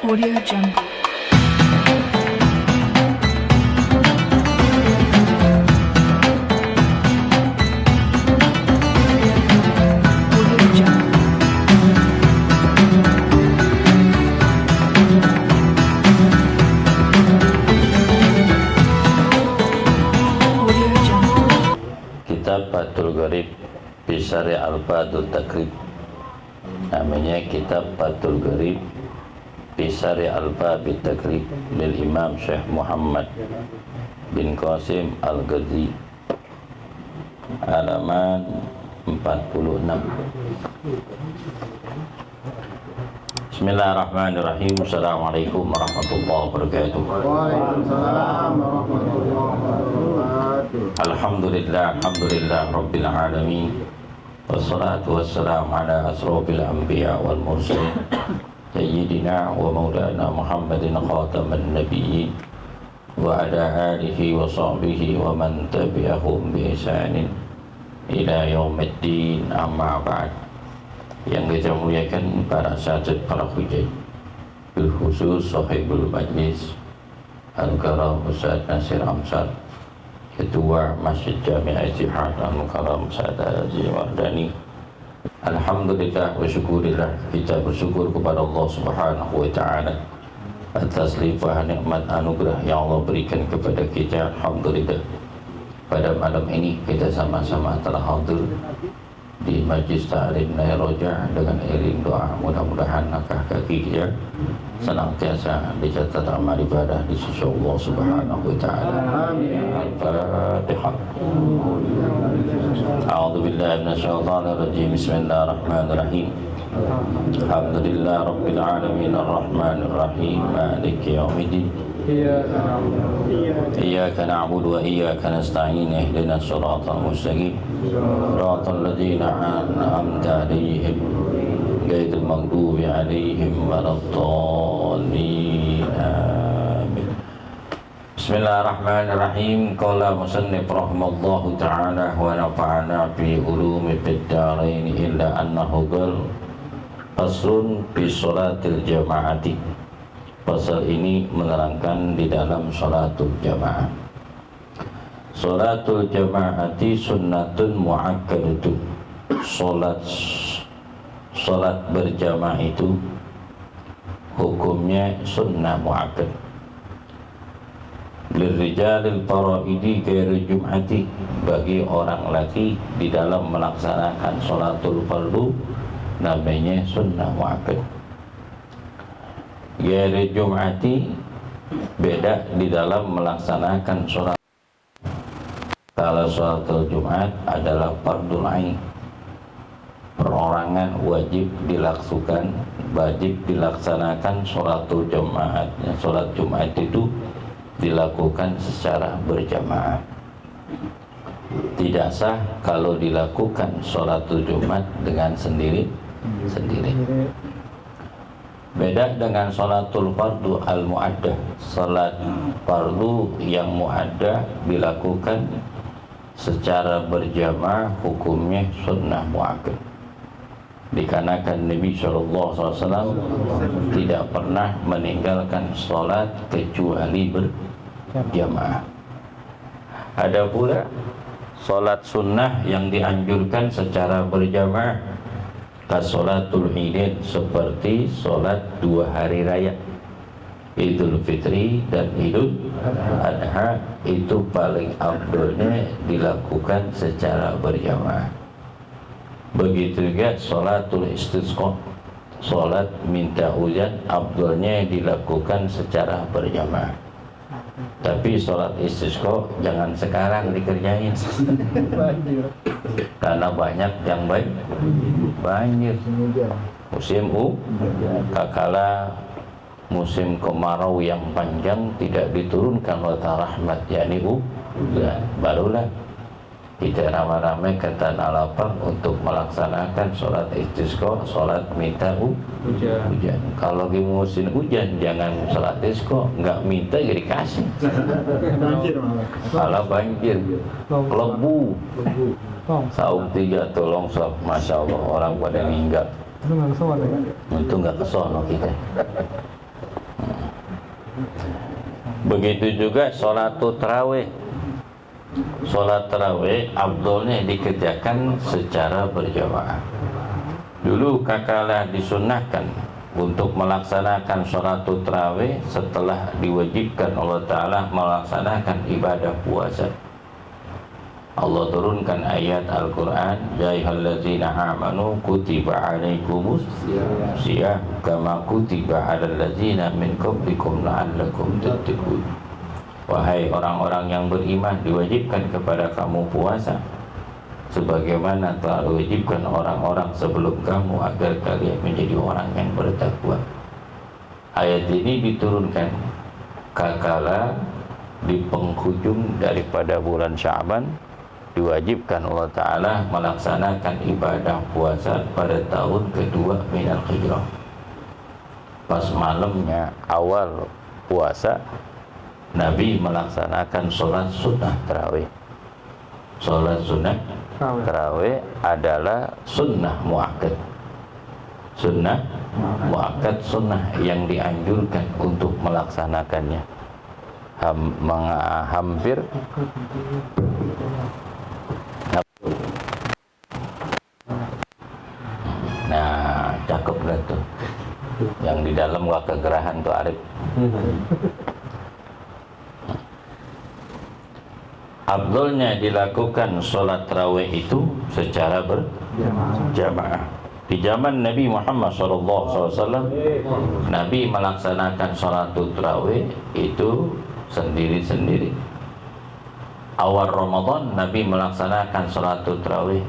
Audio Jungle. Audio Jungle. Audio Jungle. Kitab Fathul Gharib Bisari Al-Badul Takrib. Namanya Kitab Fathul Gharib Bisari Al-Badul Takrib lil Imam Syekh Muhammad bin Qasim Al-Ghazi, halaman 46. Bismillahirrahmanirrahim. Assalamualaikum warahmatullahi wabarakatuh. Waalaikumsalam warahmatullahi wabarakatuh. Alhamdulillah Rabbil Alamin. Wassalatu wassalamu ala asrofil anbiya wal mursalin Sayyidina wa maulana Muhammadin khataman nabiyyin wa ala alihi wa sahbihi wa man tabi'ahum bi ihsanin ila yaumiddin, amma ba'd. Yang kita muliakan para sajid, para hujjah, bil khusus sahibul majlis Al-Karam Ustaz Nasir Amsar, Ketua Masjid Jami'ah Ittihad Al-Mukarram Ustaz Haji Mardani. Alhamdulillah wa syukurillah, kita bersyukur kepada Allah Subhanahu wa ta'ala atas limpahan nikmat anugerah yang Allah berikan kepada kita. Alhamdulillah, pada malam ini kita sama-sama telah hadir di Majlis Ta'lim Nairoja dengan iring doa. Mudah-mudahan langkah kaki kita senantiasa dicatat amal ibadah di sisi Allah Subhanahu wa ta'ala. Al-Fatihah. A'udzu billahi minasyaitonir rajim. Bismillahirrahmanirrahim. Alhamdulillah Rabbil alamin arrahmanir rahim maliki yaumiddin. Iyyaka na'budu wa iyyaka nasta'in. Ihdinas siratal mustaqim. Siratal ladzina an'amta 'alaihim ghairil maghdubi 'alaihim waladdallin. Amin. Bismillahirrahmanirrahim. Qala musannif rahimallahu ta'ala wa nafa'ana bi ulumi fid dharain illa annahu qala faslun fi sholatil jama'ati. Pasal ini menerangkan di dalam sholatul jamaah. Sholatul jama'ati sunnatun mu'akkadatun. Sholat berjamaah itu hukumnya sunnah mu'akkad. Lirrijalil faraidi ghairu jum'ati, bagi orang laki di dalam melaksanakan sholatul fardu namanya sunnah mu'akkad. Ghairu jum'ati beda di dalam melaksanakan sholat. Kalau sholatul Jumat adalah fardul ain, perorangan, wajib dilaksanakan sholatul jamaat. Sholat Jumat itu dilakukan secara berjamaah. Tidak sah kalau dilakukan sholatul Jumat dengan sendiri-sendiri. Beda dengan sholatul fardu al-mu'addah. Sholat fardu yang mu'addah dilakukan secara berjamaah, hukumnya sunnah mu'akkad. Dikarenakan Nabi SAW tidak pernah meninggalkan sholat kecuali berjamaah. Ada pula sholat sunnah yang dianjurkan secara berjamaah, kasolatul idain, seperti sholat 2 hari raya, Idul Fitri dan Idul Adha. Itu paling afdolnya dilakukan secara berjamaah. Begitu juga sholatul istisqa, sholat minta hujan, afdolnya dilakukan secara berjamaah. Tapi sholat istisqa jangan sekarang dikerjain karena banyak yang banjir. Musim kakala musim kemarau yang panjang tidak diturunkan wata rahmat, yakni barulah kita ramai-ramai ke tanah lapang untuk melaksanakan sholat istisqa, sholat minta hujan. Kalau di musim hujan jangan sholat istisqa, nggak minta jadi kasih. Kalau banjir, lebu, saung 3 tolong sob, masya Allah orang pada meninggal. Itu nggak kesono kita. Begitu juga sholatul tarawih. Sholat tarawih afdolnya dikerjakan secara berjamaah. Dulu kakala disunnahkan untuk melaksanakan sholatul tarawih setelah diwajibkan Allah Ta'ala melaksanakan ibadah puasa. Allah turunkan ayat Al-Quran, ya ayyuhallazina amanu kutiba alaikumus siyam kama kutiba alal ladzina min qablikum la'allakum tattaqun. Wahai orang-orang yang beriman, diwajibkan kepada kamu puasa sebagaimana telah diwajibkan orang-orang sebelum kamu agar kalian menjadi orang yang bertakwa. Ayat ini diturunkan kakala di penghujung daripada bulan Sya'ban, diwajibkan Allah Ta'ala melaksanakan ibadah puasa pada tahun kedua minal hijrah. Pas malamnya awal puasa, Nabi melaksanakan sholat sunnah tarawih. Sholat sunnah tarawih adalah sunnah muakkad. Sunnah muakkad, sunnah yang dianjurkan untuk melaksanakannya. Hampir nah, cakep dah tuh. Yang di dalam gak kegerahan tuh Arif. Afdolnya dilakukan sholat tarawih itu secara berjamaah. Di zaman Nabi Muhammad SAW, Nabi melaksanakan sholat tarawih itu sendiri-sendiri. Awal Ramadan Nabi melaksanakan sholat tarawih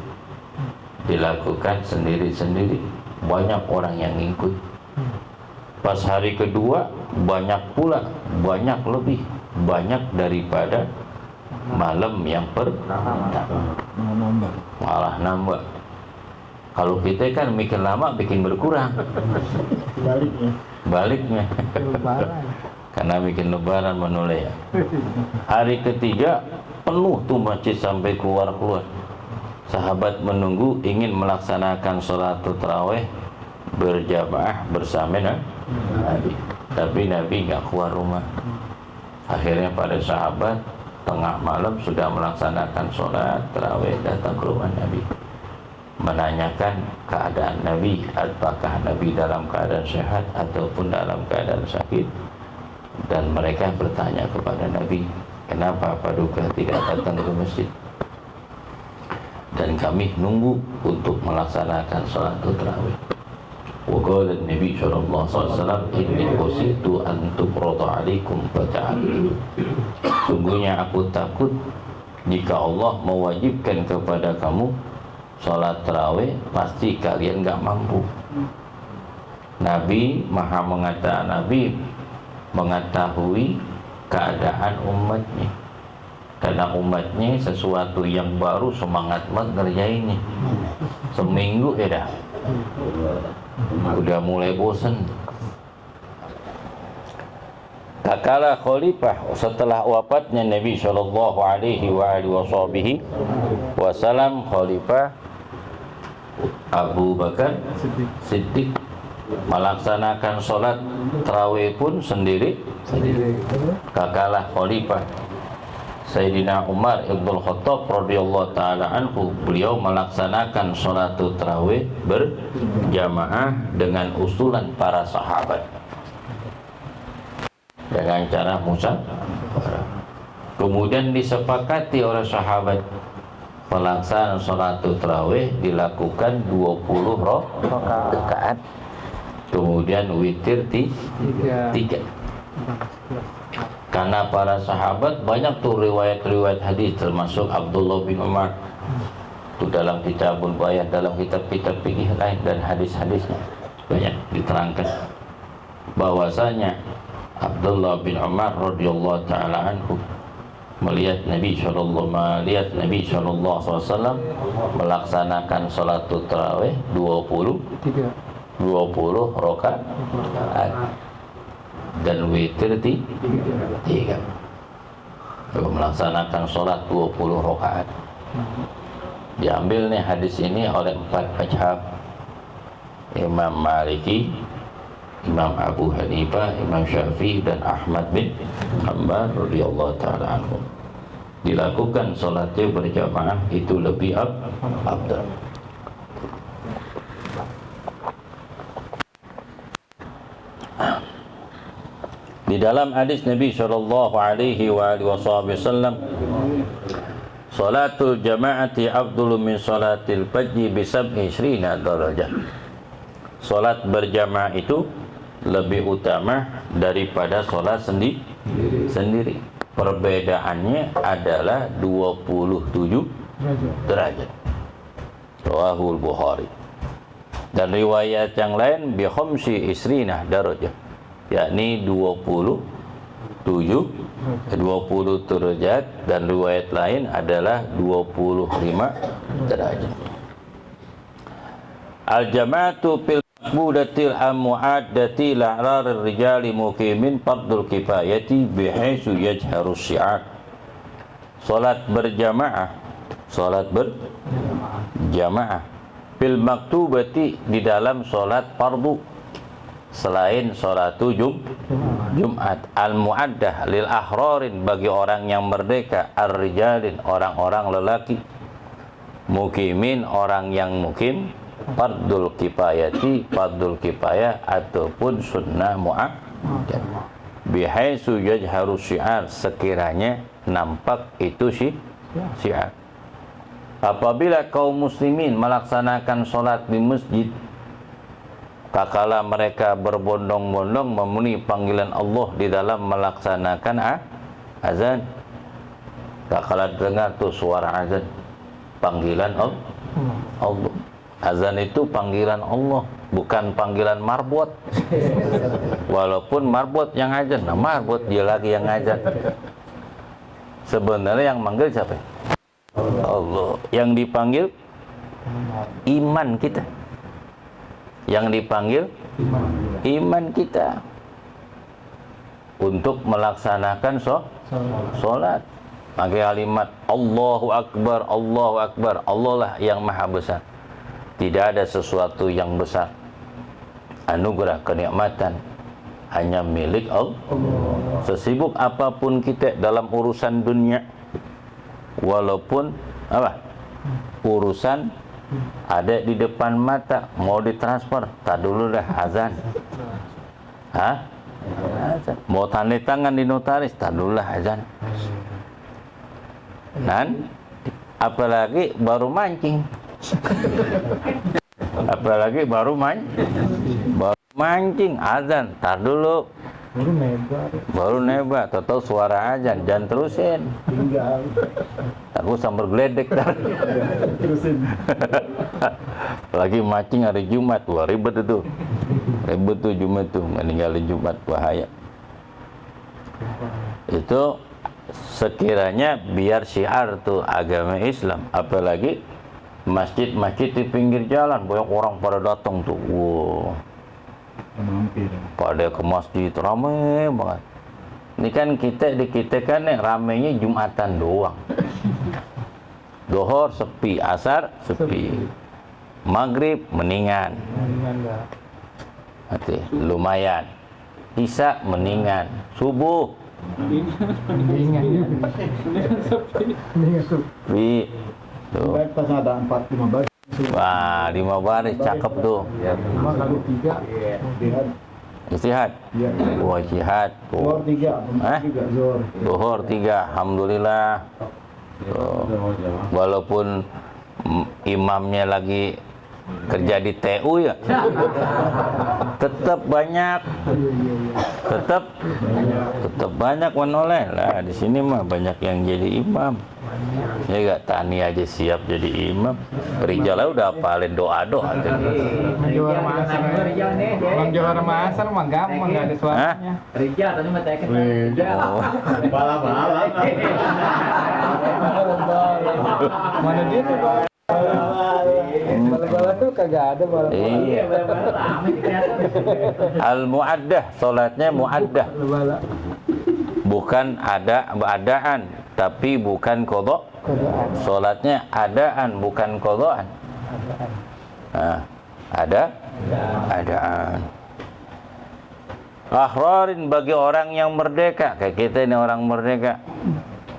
dilakukan sendiri-sendiri. Banyak orang yang ikut. Pas hari kedua banyak pula, banyak lebih, banyak daripada malam yang pertama. Malah nambah. Kalau kita kan mikir lama bikin berkurang. Baliknya karena bikin lebaran menoleh. Hari ketiga penuh tuh masjid sampai keluar-keluar. Sahabat menunggu ingin melaksanakan sholat tarawih berjamaah bersama Nabi, tapi Nabi nggak keluar rumah. Akhirnya pada sahabat tengah malam sudah melaksanakan sholat tarawih datang ke rumah Nabi, menanyakan keadaan Nabi, apakah Nabi dalam keadaan sehat ataupun dalam keadaan sakit. Dan mereka bertanya kepada Nabi, kenapa Paduka tidak datang ke masjid? Dan kami nunggu untuk melaksanakan sholat tarawih. Waqala Nabi sallallahu alaihi wasallam, inni usitu an tuqrada alaikum fata'alu. Sungguhnya aku takut jika Allah mewajibkan kepada kamu sholat tarawih, pasti kalian gak mampu. Nabi maha mengatakan, Nabi mengetahui keadaan umatnya, karena umatnya sesuatu yang baru semangat banget ngerjainnya. Seminggu ya dah udah mulai bosan. Kakala khalifah setelah wafatnya Nabi sallallahu alaihi wasallam, khalifah Abu Bakar Siddiq melaksanakan sholat tarawih pun sendiri. Kakala khalifah Sayyidina Umar Ibn Khattab radhiyallahu ta'ala anhu, beliau melaksanakan sholat tarawih berjamaah dengan usulan para sahabat dengan cara musyawarah. Kemudian disepakati oleh sahabat pelaksanaan sholat tarawih dilakukan 20 rakaat. Kemudian witir 3. Karena para sahabat banyak tuh riwayat-riwayat hadis, termasuk Abdullah bin Umar itu dalam Kitabul Bayan, dalam kitab-kitab fikih lain dan hadis-hadisnya banyak diterangkan bahwasanya Abdullah bin Umar radhiyallahu taala anhu melihat Nabi sallallahu alaihi melaksanakan salat tarawih 20 rakaat dan witir 3. Melaksanakan sholat 20 rakaat. Diambil nih hadis ini oleh 4 mazhab: Imam Maliki, Imam Abu Hanifah, Imam Syafi'i dan Ahmad bin Hanbal radhiyallahu taala anhum. Dilakukan salatnya berjamaah itu lebih afdal. Di dalam hadis Nabi sallallahu alaihi wasallam, salatul jama'ati afdalu min salatil fajri bi 27 darajah. Salat berjamaah itu lebih utama daripada salat sendiri. Perbedaannya adalah 27 derajat. Rawahul Bukhari. Dan riwayat yang lain bi khamsi isrina darajah, yakni 20 derajat, dan riwayat lain adalah 25 derajat. Al-jama'atu fil maqbudatil mu'addati la'rar rijali muqimin fardul kifayati bihaitsu yajharu syi'ar. Salat berjamaah fil maktubati, di dalam salat fardu selain salatu Jumat, al-mu'addah lil ahrarin, bagi orang yang merdeka, ar-rijalin, orang-orang lelaki, mukimin, orang yang mukim, fardul kifayati, fardul kifayah ataupun sunnah mu'addah, bihaitsu yajharu syi'ar, sekiranya nampak itu syiar. Apabila kaum muslimin melaksanakan salat di masjid, kakala mereka berbondong-bondong memenuhi panggilan Allah di dalam melaksanakan azan. Kakala dengar tuh suara azan, panggilan Allah. Azan itu panggilan Allah, bukan panggilan marbot. Walaupun marbot yang azan, nah marbot dia lagi yang azan. Sebenarnya yang manggil siapa? Allah. Yang dipanggil iman kita. Yang dipanggil iman kita untuk melaksanakan sholat. Pakai kalimat Allahu Akbar, Allahu Akbar. Allah lah yang maha besar. Tidak ada sesuatu yang besar. Anugerah kenikmatan hanya milik Allah. Sesibuk apapun kita dalam urusan dunia, walaupun urusan ada di depan mata, mau ditransfer, tak dulu dah azan. Azan. Mau tanda tangan di notaris, tak dulu lah azan. Dan apalagi baru mancing. Apalagi baru mancing azan, tak dulu. Baru nebat, tahu suara azan, jangan terusin. Aku sambil geledek terusin. Lagi mancing hari Jumat, wah ribet itu. Ribet tuh Jumat tuh, meninggalin Jumat, bahaya. Itu sekiranya biar syiar tuh agama Islam, apalagi masjid-masjid di pinggir jalan, banyak orang pada datang tuh. Wow. Pada ke masjid ramai banget. Ini kan kita kan ramainya Jumatan doang. Dohor sepi, asar sepi, maghrib mendingan, lumayan, isya mendingan, subuh mendingan sepi. Tuh. Pas ada 4-5 baris. Wah, 5 baris cakep tuh. 5 kali 3 istihad. Wah, jihad. Zuhur 3. Zuhur 3, alhamdulillah. Tuh. Walaupun imamnya lagi kerja di TU ya, tetap banyak menoleh lah. Di sini mah banyak yang jadi imam. Ya gak, Tani aja siap jadi imam. Rijalnya udah hafalin doa-doa. Bang Johar Masal mah gampang, nggak ada suaranya. Rijal tadi mah teken. Rijal. Bala-bala. Mana dia tuh Bang? Bala-bala tuh kagak ada bala. Iya. Al-mu'addah, salatnya mu'addah. Bukan adaan, tapi bukan qadha. Salatnya adaan, bukan qadhaan. Nah, adaan. ahrarin bagi orang yang merdeka. Kayak kita ini orang merdeka,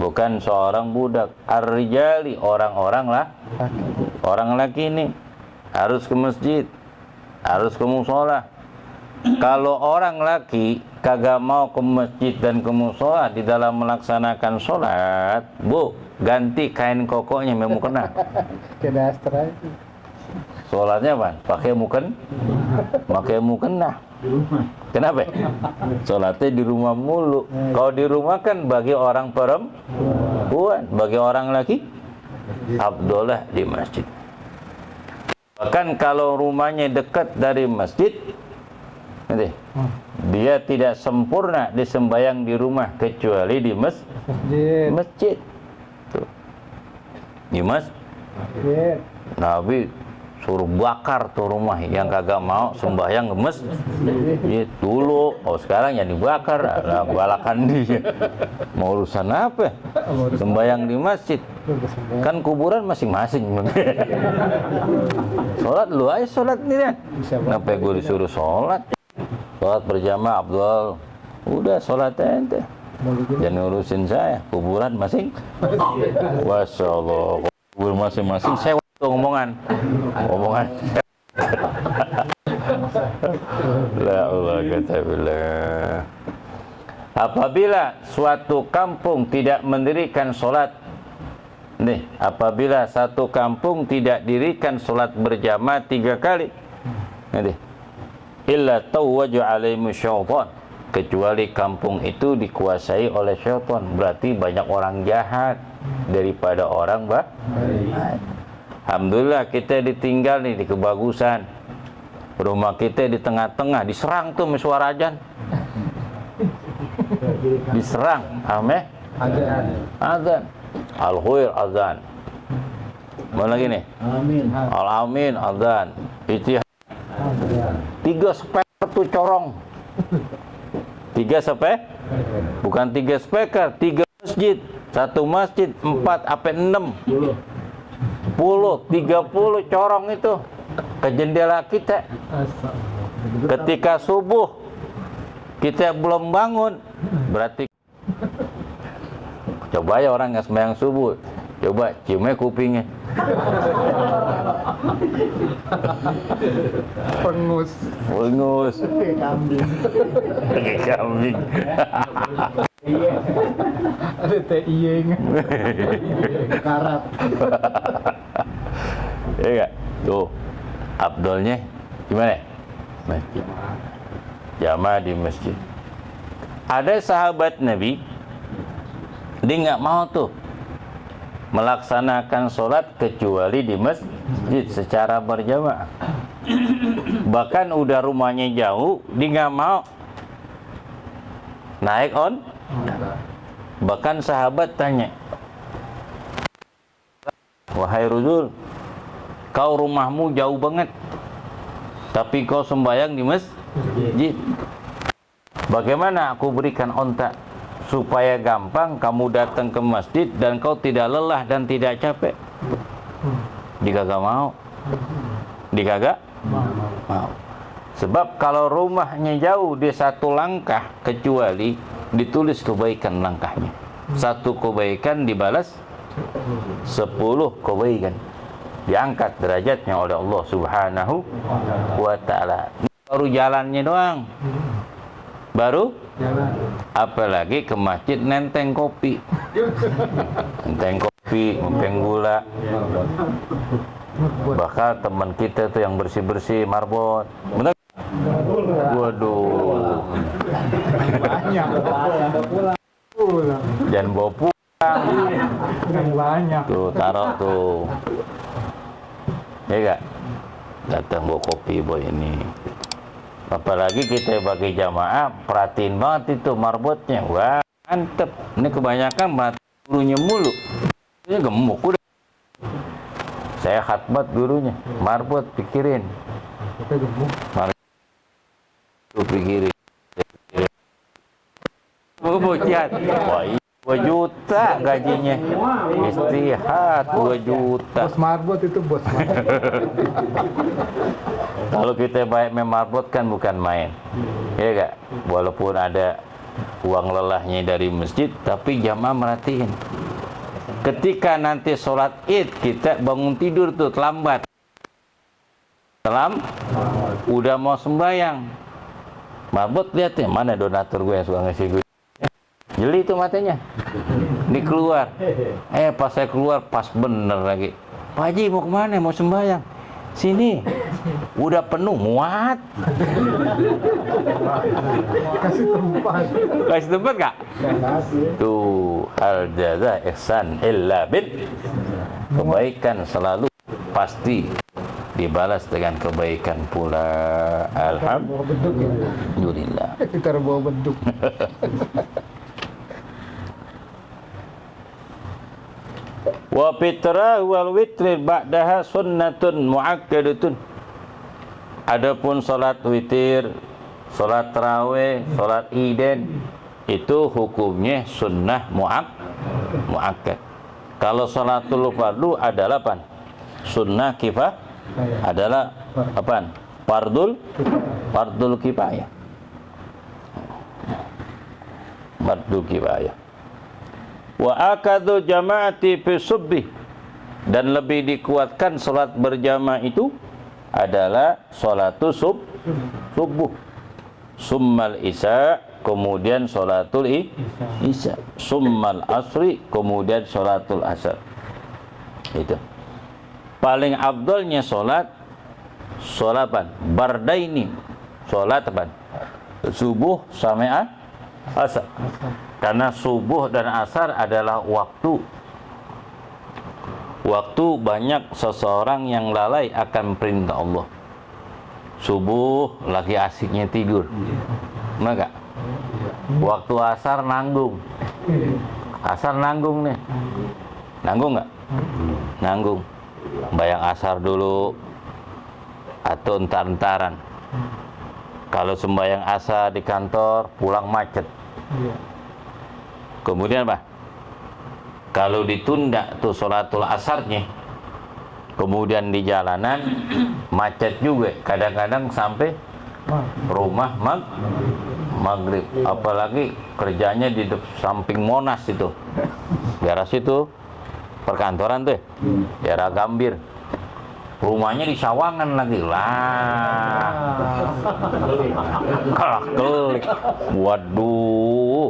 bukan seorang budak. Ar-rijali orang-orang lah, orang laki ini harus ke masjid, harus ke musola. Kalau orang laki kagak mau ke masjid dan ke musola di dalam melaksanakan sholat, bu, ganti kain kokonya memang kena. Kedastra itu. Sholatnya apa? Pakai mukena. Kenapa? Sholatnya di rumah mulu. Kalau di rumah kan bagi orang perempuan, bagi orang laki, Abdullah di masjid. Bahkan kalau rumahnya dekat dari masjid, nanti, dia tidak sempurna disembayang di rumah kecuali di masjid. Tuh. Di masjid. Nabi suruh bakar tuh rumah yang kagak mau sembahyang ke masjid dulu. Oh sekarang ya dibakar, nah, balakan dia. Mau urusan apa? Sembahyang di masjid. Kan kuburan masing-masing. Sholat lu aja sholat nih kan. Kenapa gue disuruh sholat? Sholat berjamaah Abdul. Udah sholat ente. Jangan urusin saya. Kuburan masing. Masya Allah. Kubur masing-masing. Saya omongan. La Allah kata billah. Apabila suatu kampung tidak mendirikan sholat, nih, apabila satu kampung tidak dirikan sholat berjamaah 3 kali, nih, illa tawwaju alaihi syaitan, kecuali kampung itu dikuasai oleh syaitan, berarti banyak orang jahat daripada orang baik. Alhamdulillah kita ditinggal nih di kebagusan. Rumah kita di tengah-tengah, diserang tuh suara azan. Diserang, ame? Azan. Al-khair azan. Mana lagi nih? Amin. Al-amin azan. Itu 3 speaker tuh corong. 3 speaker? Bukan 3 speaker, 3 masjid. Satu masjid 4 apa 6? 30 corong itu ke jendela kita. Ketika subuh kita belum bangun, berarti coba ya orang nggak sembahyang subuh, coba ciumnya kupingnya. Pengus. Kambing. Kambing. Ada teh iyeng. Karat. Iya, tuh Abdulnya gimana? Masjid. Jamaah di masjid. Ada sahabat Nabi, dia nggak mau tuh melaksanakan sholat kecuali di masjid secara berjamaah. Bahkan udah rumahnya jauh, dia nggak mau naik on. Bahkan sahabat tanya, wahai Rasul, kau rumahmu jauh banget, tapi kau sembahyang di masjid. Bagaimana aku berikan onta supaya gampang kamu datang ke masjid dan kau tidak lelah dan tidak capek? Dia kagak mau. Mau. Sebab kalau rumahnya jauh dia 1 langkah, kecuali ditulis kebaikan langkahnya. 1 kebaikan dibalas 10 kebaikan. Diangkat derajatnya oleh Allah Subhanahu wa ta'ala. Baru jalannya doang. Baru jalan. Apalagi ke masjid nenteng kopi. Nenteng kopi, nenteng gula. Bahkan teman kita tuh yang bersih-bersih marbot. Benar? Waduh. Banyak. Jangan bawa pulang. Banyak. Tuh, taruh tuh. Ya gak? Datang bawa kopi bawa ini. Apalagi kita bagi jamaah, perhatiin banget itu marbotnya. Wah, mantep. Ini kebanyakan mati gurunya mulu. Ini gemuk udah. Saya khatbat gurunya. Marbot pikirin. Marbot pikirin. Mau bocian. Wah, 2 juta gajinya. Istihad 2 juta. Bos marbot itu bos marbot. Kalau kita baik memarbot kan bukan main. Ya gak? Walaupun ada uang lelahnya dari masjid, tapi jamaah merhatiin. Ketika nanti sholat id, kita bangun tidur tuh terlambat. Udah mau sembahyang. Marbot lihat ya, mana donatur gue yang suka ngasih gue. Jeli itu matanya. Ini keluar. Pas saya keluar, pas bener lagi. Pak Haji mau kemana? Mau sembahyang. Sini. Udah penuh, muat. Kasih tempat. Kasih tempat gak? Kasih. Tuh, al jaza ihsan illa bil. Kebaikan selalu pasti dibalas dengan kebaikan pula. Alhamdulillah. Kita bawa beduk. Wa fitrah wal witri ba'daha sunnatun muakkadatun. Adapun salat witir, salat tarawih, salat iden itu hukumnya sunnah muakkad. Kalau salatul fardu adalah apa? Sunnah kifah adalah apa? Fardul kifayah. Fardul kifayah. Wa akadu jamaati fi subhi, dan lebih dikuatkan salat berjamaah itu adalah salatu subuh, summal isya, kemudian salatul isya, summal asri, kemudian salatul asar. Itu paling afdalnya salat bardaini, salat apa? Subuh sama asar. Karena subuh dan asar adalah waktu banyak seseorang yang lalai akan perintah Allah. Subuh lagi asiknya tidur, enggak? Waktu asar nanggung. Asar nanggung nih. Nanggung nggak? Nanggung. Bayang asar dulu atau entar-entaran. Kalau sembahyang asar di kantor, pulang macet. Kemudian apa? Kalau ditunda tuh sholatul asarnya, kemudian di jalanan macet juga, kadang-kadang sampai rumah maghrib. Apalagi kerjanya di samping Monas itu, daerah situ perkantoran tuh, daerah Gambir. Rumahnya di Sawangan lagi lah. Kelak. Waduh.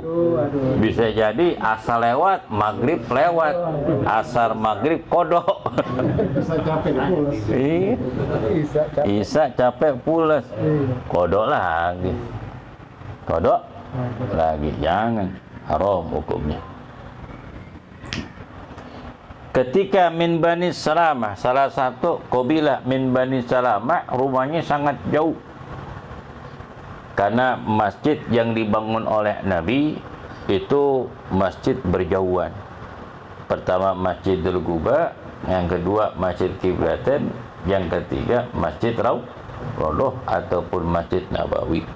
Bisa jadi asal lewat, maghrib lewat, asar maghrib kodok. Bisa capek pulas. Isa capek pulas. Kodok lagi. Kodok lagi. Jangan. Haram hukumnya. Ketika min Bani Salamah, salah satu kabilah min Bani Salamah, rumahnya sangat jauh. Karena masjid yang dibangun oleh Nabi itu masjid berjauhan. Pertama Masjidul Quba, yang kedua Masjid Kiblatan, yang ketiga Masjid Raudhah ataupun Masjid Nabawi.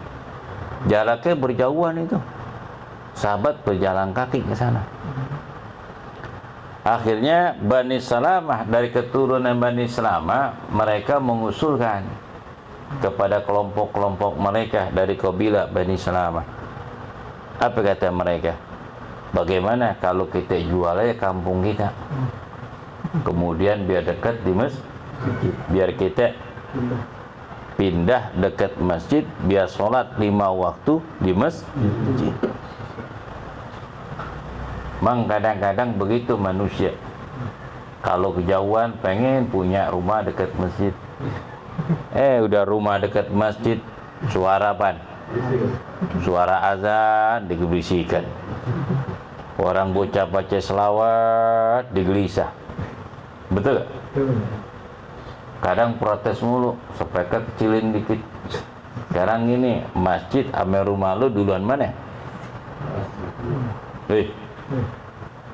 Jaraknya berjauhan itu. Sahabat berjalan kaki ke sana. Akhirnya Bani Salamah, dari keturunan Bani Salamah, mereka mengusulkan kepada kelompok-kelompok mereka dari kabilah Bani Salamah. Apa kata mereka? Bagaimana kalau kita jual aja kampung kita? Kemudian biar dekat di masjid, biar kita pindah dekat masjid, biar sholat 5 waktu di masjid. Memang kadang-kadang begitu manusia. Kalau kejauhan pengen punya rumah dekat masjid. Udah rumah dekat masjid, suara apa? Suara azan digelisihkan. Orang bocah baca selawat digelisah. Betul gak? Kadang protes mulu, sepeka kecilin dikit. Sekarang ini masjid ame rumah lu duluan mana?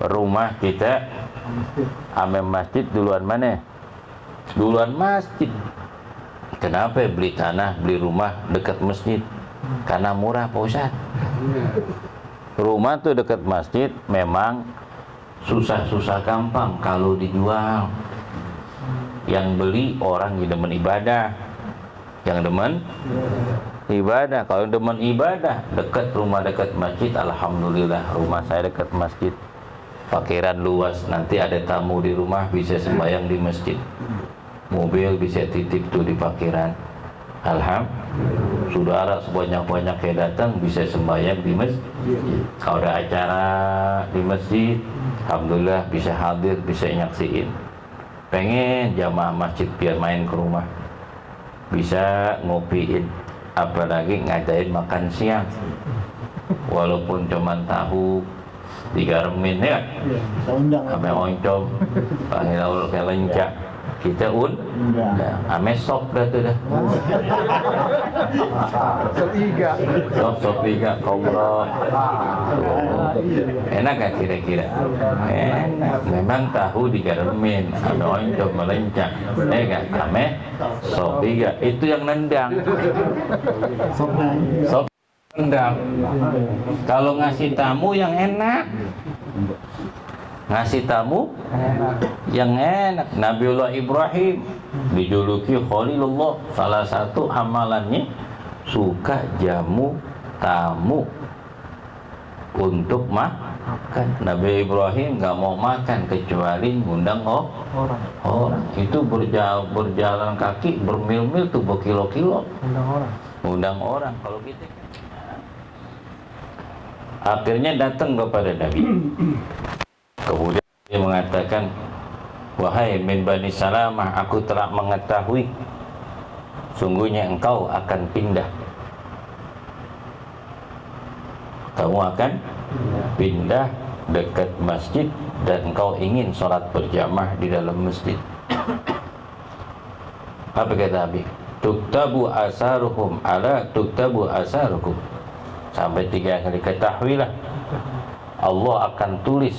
Rumah kita ame masjid duluan mana? Duluan masjid. Kenapa beli tanah, beli rumah dekat masjid? Karena murah Pak Ustaz. Rumah tuh dekat masjid memang susah-susah gampang kalau dijual. Yang beli orang yang demen ibadah, yang demen ibadah. Kalau demen ibadah, dekat rumah dekat masjid, alhamdulillah rumah saya dekat masjid, parkiran luas, nanti ada tamu di rumah bisa sembahyang di masjid, mobil bisa titip tuh di parkiran. Alhamdulillah, saudara sebanyak-banyak yang datang bisa sembahyang di masjid. Kalau ada acara di masjid, alhamdulillah bisa hadir, bisa nyaksiin. Pengen jamaah masjid biar main ke rumah, bisa ngopiin, apalagi ngadain makan siang, walaupun cuman tahu digaremin ya, ame oncom, panggil laul kelencak, kita ame sop dah tu dah, sop tiga komro, enak kan kira-kira? Enak, memang tahu digaremin, ame oncom melencak, kan? Ame sop tiga, itu yang nendang, sop nendang. Kalau ngasih tamu yang enak, ngasih tamu yang enak. Nabiullah Ibrahim dijuluki Khalilullah, salah satu amalannya suka jamu tamu untuk makan. Nabi Ibrahim gak mau makan kecuali ngundang orang. Itu berjalan kaki bermil-mil tuh, berkilo-kilo ngundang orang. Kalau gitu akhirnya datang kepada Nabi. Kemudian dia mengatakan, wahai min Bani Salamah, aku telah mengetahui sungguhnya engkau akan pindah. Kamu akan pindah dekat masjid dan engkau ingin sholat berjamaah di dalam masjid. Apa kata Nabi? Tuktabu asaruhum ala tuktabu asarukum. Sampai 3 kali, ketahuilah Allah akan tulis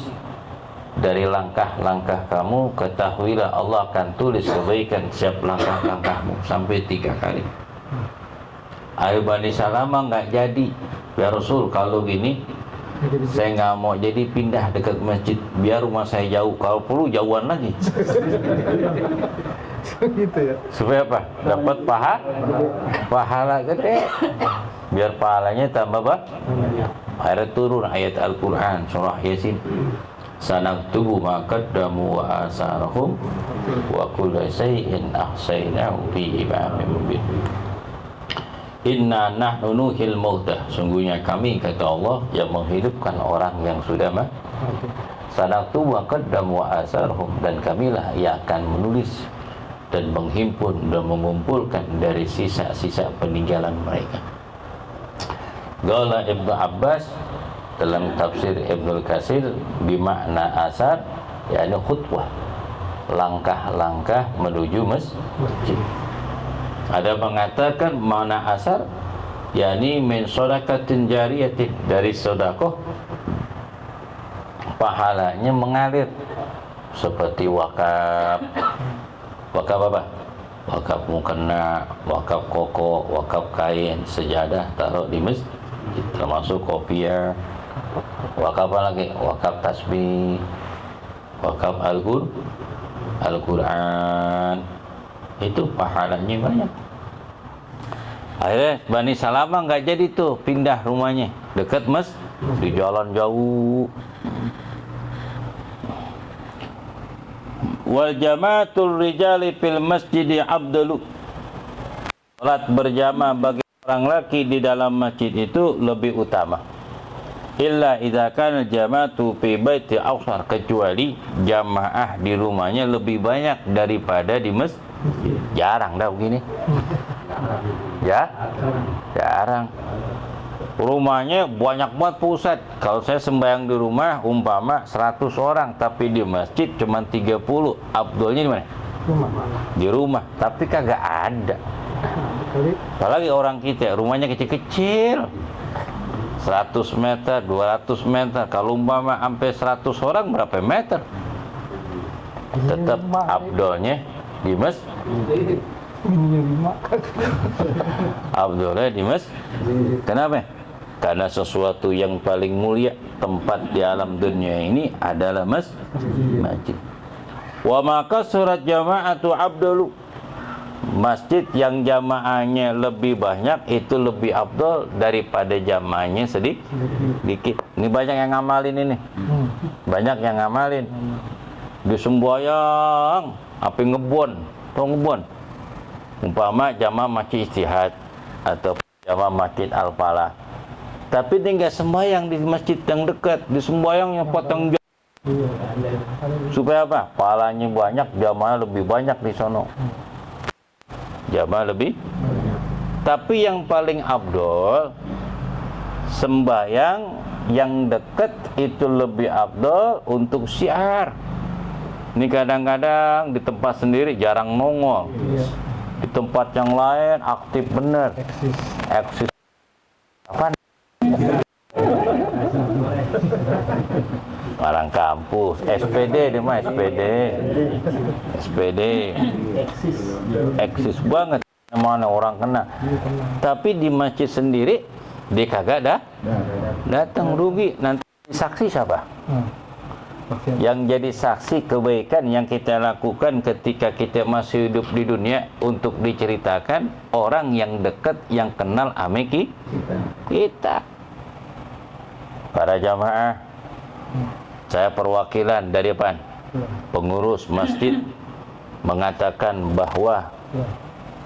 dari langkah-langkah kamu, ketahuilah Allah akan tulis kebaikan setiap langkah-langkahmu, sampai 3 kali. Ayo Bani Salamah nggak jadi, ya Rasul, kalau gini saya nggak mau jadi, pindah dekat masjid, biar rumah saya jauh, kalau perlu jauhan lagi. Gitu ya. Supaya apa? Dapat pahala gede, biar pahalanya tambah akhirnya turun ayat Al-Quran surah Yasin, sanaktubu ma qaddamu wa asarahum wa kulla shay'in ahsaynahu fi imamin mubin. Inna nahnu nuhil mauta, sungguhnya kami, kata Allah, yang menghidupkan orang yang sudah mati. Sanaktubu ma qaddamu wa asarahum, dan kamilah yang akan menulis dan menghimpun dan mengumpulkan dari sisa-sisa peninggalan mereka. Qala Ibnu Abbas dalam tafsir Ibnu Katsir, bimakna asar yakni khutwah, langkah-langkah menuju masjid. Ada mengatakan makna asar yakni min shadaqatin jariyatin, dari sedekah pahalanya mengalir, seperti wakaf. Wakaf apa? Wakaf mukena, wakaf koko, wakaf kain, sejadah taruh di masjid, termasuk kopiah. Wakaf apa lagi? Wakaf tasbih, wakaf Al-Quran, itu pahalanya banyak. Akhirnya Bani Salamah nggak jadi tuh, pindah rumahnya dekat di jalan jauh. Wal jamaatul rijali fil masjidi abdalu, salat berjamaah bagi orang laki di dalam masjid itu lebih utama. Illa idza kana jamaatu fi baiti awsar, kecuali jamaah di rumahnya lebih banyak daripada di masjid. Jarang dah begini. Ya? Jarang. Rumahnya banyak banget pusat. Kalau saya sembahyang di rumah umpama 100 orang, tapi di masjid cuma 30. Abdulnya di mana? Di rumah, tapi kagak ada. Apalagi orang kita rumahnya kecil-kecil, 100 meter, 200 meter. Kalau umpama sampai 100 orang berapa meter? Tetap abdulnya di masjid. Abdulnya di masjid. Kenapa? Karena sesuatu yang paling mulia tempat di alam dunia ini adalah masjid. Wa maka surat jama'atu abdalu, masjid yang jamaahnya lebih banyak itu lebih abdul daripada jamaahnya sedikit. Ini banyak yang ngamalin ini. Banyak yang ngamalin. Di semboyang, apa ngebon, tau ngebon. Umpama jamaah masjid Istihad atau jamaah masjid Al-Falah. Tapi dia nggak sembahyang di masjid yang dekat, di semboyang yang potong jam. Supaya apa? Pahalanya banyak, jamaah lebih banyak di sono. Jamaah lebih. Tapi yang paling abdul sembahyang yang dekat itu lebih abdul untuk syiar. Ini kadang-kadang di tempat sendiri jarang nongol. Di tempat yang lain aktif bener. Eksis. Apa? Orang kampus, SPD dia mah SPD eksis banget, mana orang kena. Tapi di masjid sendiri dia kagak datang, rugi. Nanti saksi siapa? Yang jadi saksi kebaikan yang kita lakukan ketika kita masih hidup di dunia untuk diceritakan orang yang dekat yang kenal ame kita. Para jamaah, saya perwakilan dari pengurus masjid mengatakan bahwa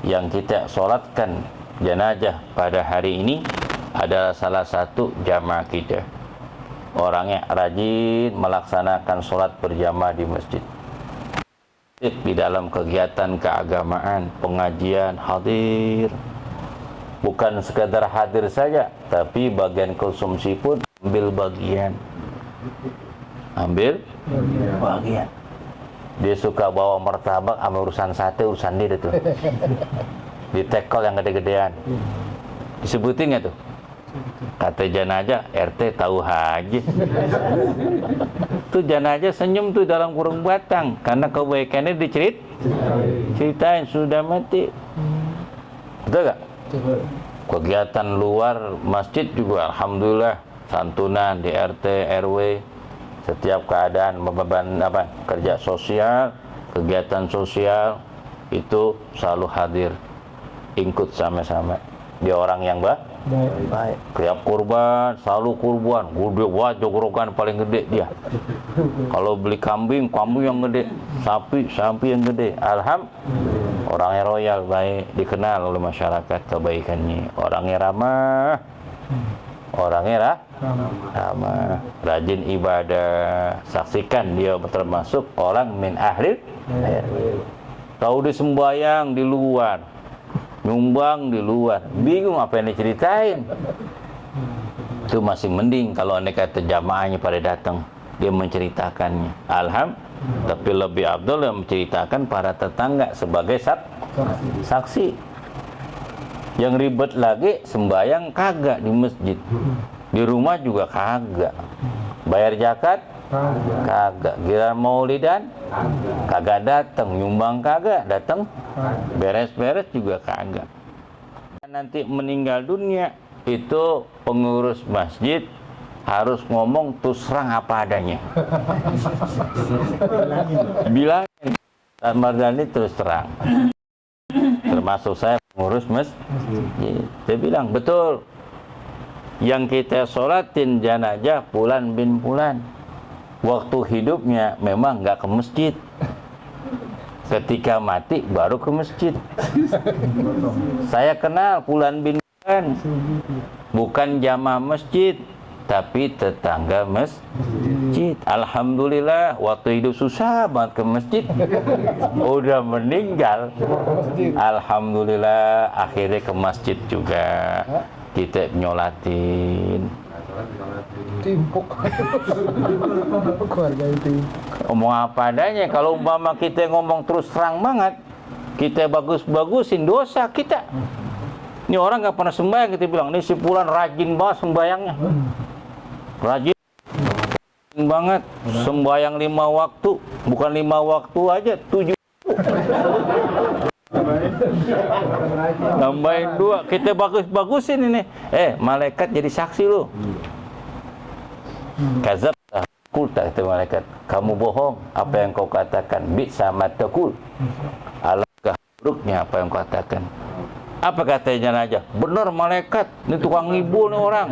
yang kita sholatkan jenazah pada hari ini adalah salah satu jamaah kita. Orangnya rajin melaksanakan sholat berjamaah di masjid. Di dalam kegiatan keagamaan, pengajian, hadir. Bukan sekadar hadir saja, tapi bagian konsumsi pun ambil bagian. Dia suka bawa martabak sama urusan sate, urusan dia tuh. Di tekel yang gede-gedean. Disebutin nggak tuh? Kata jenazah, RT tahu aja. Tuh jenazah senyum tuh dalam kurung batang karena kebaikannya diceritain sudah mati. Betul gak? Kegiatan luar masjid juga alhamdulillah, santunan di RT RW, setiap keadaan beban kerja sosial, kegiatan sosial itu selalu hadir, ikut sama-sama. Dia orang yang baik. Tiap kurban selalu kurban, gede wah jogorokan paling gede dia. Kalau beli kambing yang gede, sapi yang gede. Alhamdulillah, orangnya royal, baik, dikenal oleh masyarakat kebaikannya. Orangnya ramah, rajin ibadah. Saksikan dia termasuk orang min ahli. Tahu disembayang di luar, nyumbang di luar, bingung apa yang diceritain. Itu masih mending kalau anda kata jamaahnya pada datang, dia menceritakannya. Alhamdulillah. Tapi lebih abdul yang menceritakan para tetangga sebagai saksi. Yang ribet lagi sembahyang kagak di masjid, di rumah juga kagak. Bayar zakat kagak, giliran maulidan kagak datang, nyumbang kagak datang, beres-beres juga kagak. Nanti meninggal dunia itu pengurus masjid harus ngomong terus terang apa adanya. Bilangin Mardani terus terang. Termasuk saya pengurus masjid. Saya bilang betul, yang kita sholatin jenazah Fulan bin Fulan, waktu hidupnya memang nggak ke masjid, ketika mati baru ke masjid. Saya kenal Fulan bin Fulan, bukan jamaah masjid tapi tetangga masjid. Alhamdulillah, waktu hidup susah banget ke masjid, udah meninggal alhamdulillah akhirnya ke masjid juga, kita nyolatin. Timpuk. Keluarga itu. Ngomong apa adanya. Kalau umpama kita ngomong terus terang banget, kita bagus-bagusin dosa kita. Ini orang nggak pernah sembahyang, kita bilang ini si Fulan rajin banget sembahyangnya, rajin banget sembahyang 5 waktu, bukan 5 waktu aja, 7. Nambahin 2. Kita bagus-bagusin ini. Malaikat jadi saksi lu. Kazab kulta kata malaikat. Kamu bohong apa yang kau katakan. Bisa matakul. Alangkah buruknya apa yang kau katakan. Apa katanya aja? Bener malaikat, ini tukang ngibul nih orang.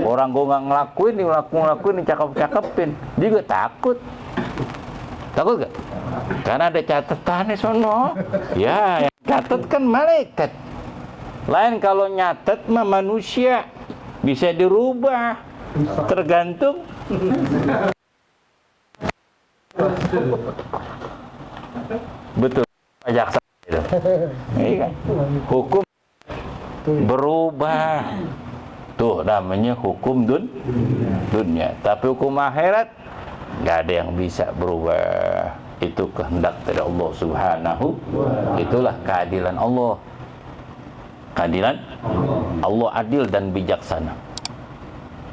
Orang gua nggak ngelakuin, ngelakuin, cakep-cakepin. Dia juga takut. Takut gak? Karena ada catatannya sono. Ya, yang catat kan malaikat. Lain kalau nyatet mah manusia bisa dirubah, tergantung. Betul, jaksa. Iya kan? Hukum berubah. Tuh namanya hukum dunia. Tapi hukum akhirat nggak ada yang bisa berubah. Itu kehendak dari Allah Subhanahu. Itulah keadilan Allah. Keadilan Allah adil dan bijaksana.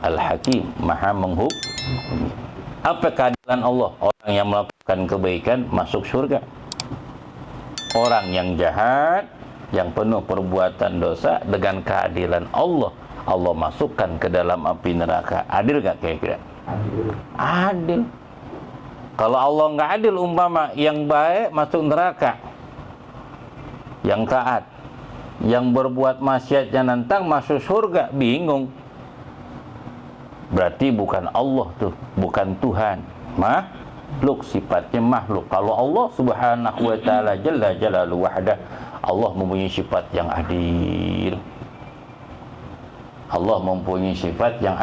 Al-Hakim, Maha menghukum. Apa keadilan Allah? Orang yang melakukan kebaikan masuk surga. Orang yang jahat, yang penuh perbuatan dosa, dengan keadilan Allah, Allah masukkan ke dalam api neraka. Adil gak kira-kira? Adil. Kalau Allah nggak adil, umpama yang baik masuk neraka, yang taat, yang berbuat maksiatnya nantang masuk surga, bingung. Berarti bukan Allah tuh, bukan Tuhan. Makhluk, sifatnya makhluk. Kalau Allah Subhanahu wa ta'ala jalla jalaluhu wahdah, Allah mempunyai sifat yang adil. Allah mempunyai sifat yang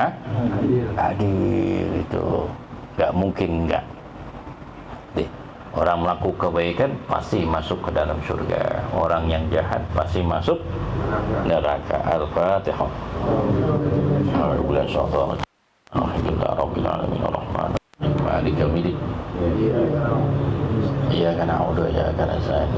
adil. Itu gak mungkin enggak. Orang melakukan kebaikan pasti masuk ke dalam surga. Orang yang jahat pasti masuk neraka. Al-Fatihah. Alhamdulillah rabbil alamin arrahman maliki yaumiddin. Iyyaka na'budu wa iyyaka nasta'in.